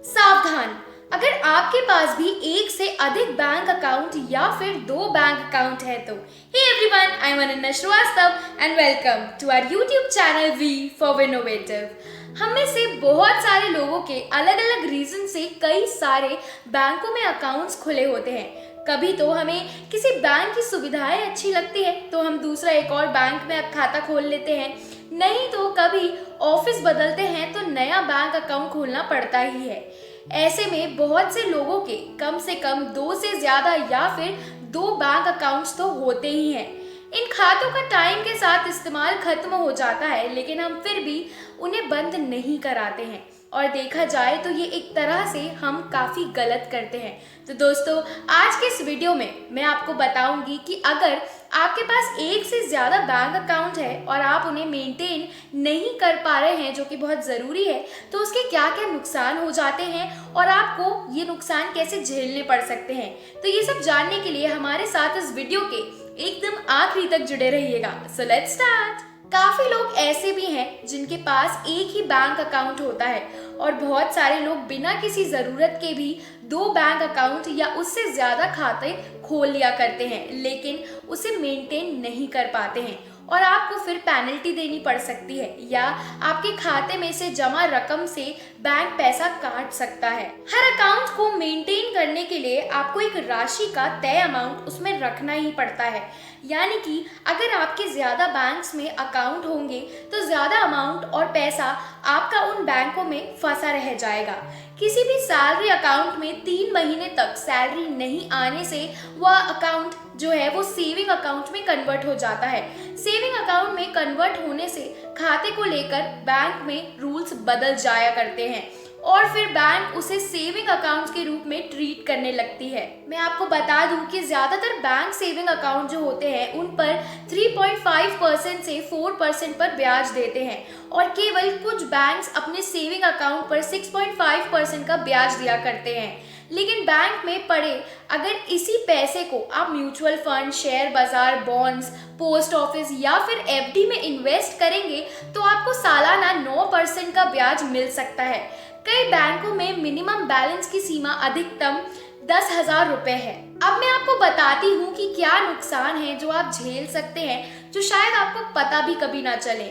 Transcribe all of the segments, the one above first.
सावधान! अगर आपके पास भी एक से अधिक बैंक अकाउंट या फिर दो बैंक अकाउंट है तो hey everyone, I am Ananya Srivastava and welcome to our YouTube channel we for innovative. हम में से बहुत सारे लोगों के अलग अलग रीजन से कई सारे बैंकों में अकाउंट्स खुले होते हैं। कभी तो हमें किसी बैंक की सुविधाएं अच्छी लगती है तो हम दूसरा एक और बैंक में खाता खोल लेते हैं, नहीं तो कभी ऑफिस बदलते हैं तो नया बैंक अकाउंट खोलना पड़ता ही है। ऐसे में बहुत से लोगों के कम से कम दो से ज्यादा या फिर दो बैंक अकाउंट्स तो होते ही हैं। इन खातों का टाइम के साथ इस्तेमाल खत्म हो जाता है, लेकिन हम फिर भी उन्हें बंद नहीं कराते हैं और देखा जाए तो ये एक तरह से हम काफ़ी गलत करते हैं। तो दोस्तों, आज के इस वीडियो में मैं आपको बताऊंगी कि अगर आपके पास एक से ज़्यादा बैंक अकाउंट है और आप उन्हें मेंटेन नहीं कर पा रहे हैं, जो कि बहुत ज़रूरी है, तो उसके क्या क्या नुकसान हो जाते हैं और आपको ये नुकसान कैसे झेलने पड़ सकते हैं। तो ये सब जानने के लिए हमारे साथ इस वीडियो के एकदम आखिरी तक जुड़े रहिएगा। So let's start. काफी लोग ऐसे भी हैं जिनके पास एक ही बैंक अकाउंट होता है और बहुत सारे लोग बिना किसी जरूरत के भी दो बैंक अकाउंट या उससे ज्यादा खाते खोल लिया करते हैं, लेकिन उसे मेंटेन नहीं कर पाते हैं और आपको फिर पेनल्टी देनी पड़ सकती है या आपके खाते में से जमा रकम से बैंक पैसा काट सकता है। हर अकाउंट को मेंटेन करने के लिए आपको एक राशि का तय अमाउंट उसमें रखना ही पड़ता है, यानी कि अगर आपके ज्यादा बैंक्स में अकाउंट होंगे तो ज्यादा अमाउंट और पैसा आपका उन बैंकों में फंसा रह जाएगा। किसी भी सैलरी अकाउंट में 3 महीने तक सैलरी नहीं आने से वह अकाउंट जो है वो सेविंग अकाउंट में कन्वर्ट हो जाता है। सेविंग अकाउंट में कन्वर्ट होने से खाते को लेकर बैंक में रूल्स बदल जाया करते हैं और फिर बैंक उसे सेविंग अकाउंट के रूप में ट्रीट करने लगती है। मैं आपको बता दूं कि ज्यादातर बैंक सेविंग अकाउंट जो होते हैं उन पर 3.5% से 4% पर ब्याज देते हैं और केवल कुछ बैंक्स अपने सेविंग अकाउंट पर 6.5% का ब्याज दिया करते हैं। लेकिन बैंक में पड़े अगर इसी पैसे को आप म्यूचुअल फंड, शेयर बाजार, बॉन्ड्स, पोस्ट ऑफिस या फिर एफडी में इन्वेस्ट करेंगे तो आपको सालाना 9% का ब्याज मिल सकता है। कई बैंकों में मिनिमम बैलेंस की सीमा अधिकतम 10,000 रुपए है। अब मैं आपको बताती हूँ कि क्या नुकसान है जो आप झेल सकते हैं, जो शायद आपको पता भी कभी ना चले।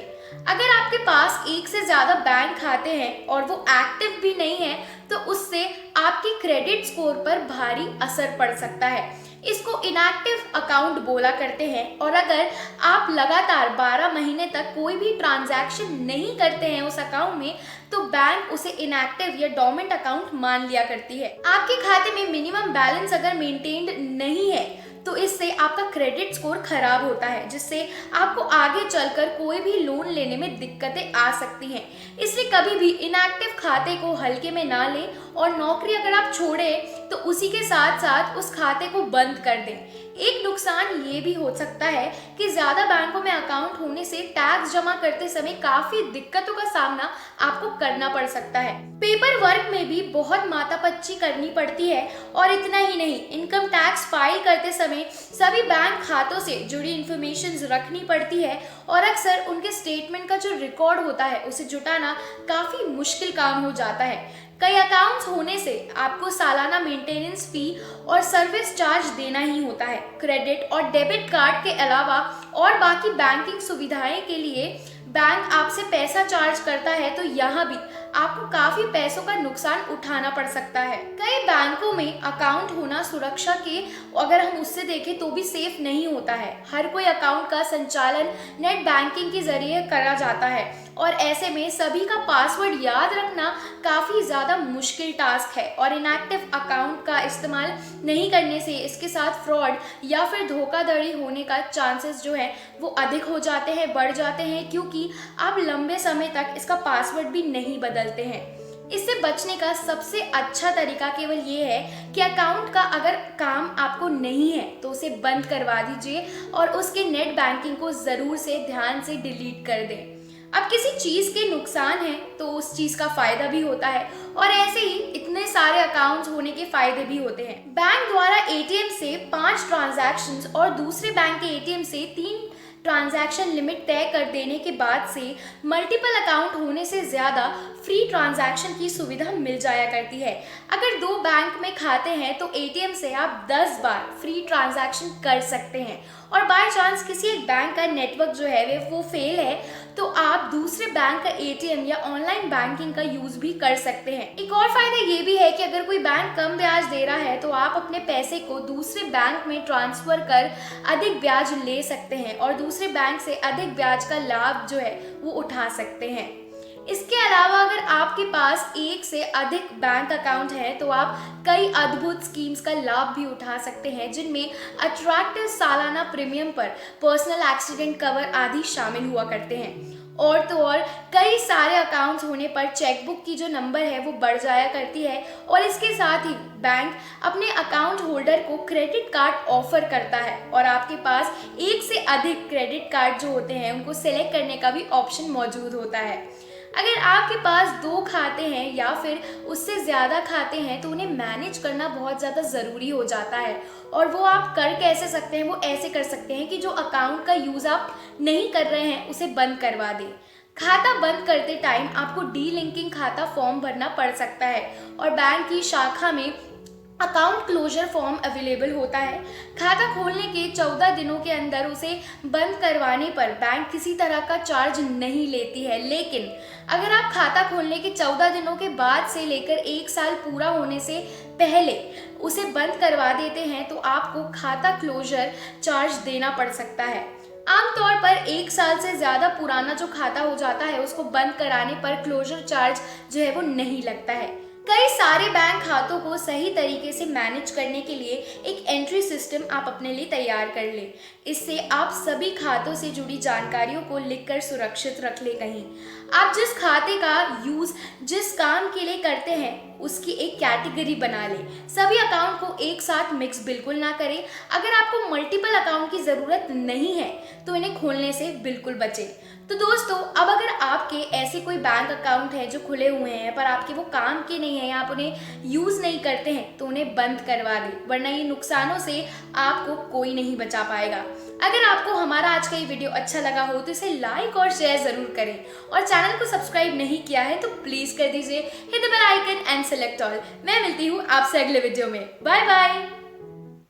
अगर आपके पास एक से ज्यादा बैंक खाते हैं और वो एक्टिव भी नहीं है तो उससे आपके क्रेडिट स्कोर पर भारी असर पड़ सकता है। इसको इनएक्टिव अकाउंट बोला करते हैं और अगर आप लगातार 12 महीने तक कोई भी ट्रांजैक्शन नहीं करते हैं उस अकाउंट में तो बैंक उसे इनएक्टिव या डोरमेंट अकाउंट मान लिया करती है। आपके खाते में मिनिमम बैलेंस अगर मेंटेन्ड नहीं है तो इससे आपका क्रेडिट स्कोर खराब होता है, जिससे आपको आगे चलकर कोई भी लोन लेने में दिक्कतें आ सकती हैं। इसलिए कभी भी इनएक्टिव खाते को हल्के में ना लें और नौकरी अगर आप छोड़ें तो उसी के साथ साथ उस खाते को बंद कर दें। एक नुकसान ये भी हो सकता है कि ज्यादा बैंकों में अकाउंट होने से टैक्स जमा करते समय काफी दिक्कतों का सामना आपको करना पड़ सकता है। पेपर वर्क में भी बहुत माथापच्ची करनी पड़ती है और इतना ही नहीं, इनकम टैक्स फाइल करते समय सभी बैंक खातों से जुड़ी इंफॉर्मेशन रखनी पड़ती है और अक्सर उनके स्टेटमेंट का जो रिकॉर्ड होता है उसे जुटाना काफी मुश्किल काम हो जाता है। कई अकाउंट्स होने से आपको सालाना मेंटेनेंस फी और सर्विस चार्ज देना ही होता है। क्रेडिट और डेबिट कार्ड के अलावा और बाकी बैंकिंग सुविधाएं के लिए बैंक आपसे पैसा चार्ज करता है तो यहाँ भी आपको काफी पैसों का नुकसान उठाना पड़ सकता है। कई बैंकों में अकाउंट होना सुरक्षा के अगर हम उससे देखें तो भी सेफ नहीं होता है। हर कोई अकाउंट का संचालन नेट बैंकिंग के जरिए करा जाता है और ऐसे में सभी का पासवर्ड याद रखना काफी ज्यादा मुश्किल टास्क है और इनएक्टिव अकाउंट का इस्तेमाल नहीं करने से इसके साथ फ्रॉड या फिर धोखाधड़ी होने का चांसेस जो है वो अधिक हो जाते हैं, बढ़ जाते हैं, क्योंकि आप लंबे समय तक इसका पासवर्ड भी नहीं बदलते हैं। इससे बचने का सबसे अच्छा तरीका केवल ये है कि अकाउंट का अगर काम आपको नहीं है तो उसे बंद करवा दीजिए और उसके नेट बैंकिंग को जरूर से ध्यान से डिलीट कर दें। अब किसी चीज के नुकसान है तो उस चीज का फायदा भी होता है और ऐसे ही इतने सारे अकाउंट्स होने के फायदे भी होते हैं। बैंक द्वारा एटीएम से 5 ट्रांजैक्शंस और दूसरे बैंक के एटीएम से 3 ट्रांजैक्शन लिमिट तय कर देने के बाद से मल्टीपल अकाउंट होने से ज़्यादा फ्री ट्रांजैक्शन की सुविधा मिल जाया करती है। अगर 2 बैंक में खाते हैं तो एटीएम से आप 10 बार फ्री ट्रांजैक्शन कर सकते हैं और बाय चांस किसी एक बैंक का नेटवर्क जो है वो फेल है तो आप दूसरे बैंक का एटीएम या ऑनलाइन बैंकिंग का यूज़ भी कर सकते हैं। एक और फायदा ये भी है कि अगर कोई बैंक कम ब्याज दे रहा है तो आप अपने पैसे को दूसरे बैंक में ट्रांसफ़र कर अधिक ब्याज ले सकते हैं और दूसरे बैंक से अधिक ब्याज का लाभ जो है वो उठा सकते हैं। इसके अलावा अगर आपके पास एक से अधिक बैंक अकाउंट है तो आप कई अद्भुत स्कीम्स का लाभ भी उठा सकते हैं जिनमें अट्रैक्टिव सालाना प्रीमियम पर पर्सनल एक्सीडेंट कवर आदि शामिल हुआ करते हैं। और तो और कई सारे अकाउंट्स होने पर चेकबुक की जो नंबर है वो बढ़ जाया करती है और इसके साथ ही बैंक अपने अकाउंट होल्डर को क्रेडिट कार्ड ऑफर करता है और आपके पास एक से अधिक क्रेडिट कार्ड जो होते हैं उनको सेलेक्ट करने का भी ऑप्शन मौजूद होता है। अगर आपके पास 2 खाते हैं या फिर उससे ज़्यादा खाते हैं तो उन्हें मैनेज करना बहुत ज़्यादा ज़रूरी हो जाता है और वो आप कर कैसे सकते हैं, वो ऐसे कर सकते हैं कि जो अकाउंट का यूज़ आप नहीं कर रहे हैं उसे बंद करवा दें। खाता बंद करते टाइम आपको डी लिंकिंग खाता फॉर्म भरना पड़ सकता है और बैंक की शाखा में अकाउंट क्लोजर फॉर्म अवेलेबल होता है। खाता खोलने के 14 दिनों के अंदर उसे बंद करवाने पर बैंक किसी तरह का चार्ज नहीं लेती है, लेकिन अगर आप खाता खोलने के 14 दिनों के बाद से लेकर 1 साल पूरा होने से पहले उसे बंद करवा देते हैं तो आपको खाता क्लोजर चार्ज देना पड़ सकता है। आमतौर पर 1 साल से ज़्यादा पुराना जो खाता हो जाता है उसको बंद कराने पर क्लोजर चार्ज जो है वो नहीं लगता है। कई सारे बैंक खातों को सही तरीके से मैनेज करने के लिए एक एंट्री सिस्टम आप अपने लिए तैयार कर लें। इससे आप सभी खातों से जुड़ी जानकारियों को लिखकर सुरक्षित रख लें। कहीं आप जिस खाते का यूज़ जिस काम के लिए करते हैं उसकी एक कैटेगरी बना लें। सभी अकाउंट को एक साथ मिक्स बिल्कुल ना करें। अगर आपको मल्टीपल अकाउंट की ज़रूरत नहीं है तो इन्हें खोलने से बिल्कुल बचें। तो दोस्तों, अब अगर आपके ऐसे कोई बैंक अकाउंट है जो खुले हुए हैं पर आपके वो काम के नहीं है या आप उन्हें यूज़ नहीं करते हैं तो उन्हें बंद करवा दें, वरना ये नुकसानों से आपको कोई नहीं बचा पाएगा। अगर आपको हमारा आज का ये वीडियो अच्छा लगा हो तो इसे लाइक और शेयर ज़रूर करें और चैनल को सब्सक्राइब नहीं किया है तो प्लीज़ कर दीजिए। Hit the bell icon and select all. मैं मिलती हूँ आपसे अगले वीडियो में। Bye bye.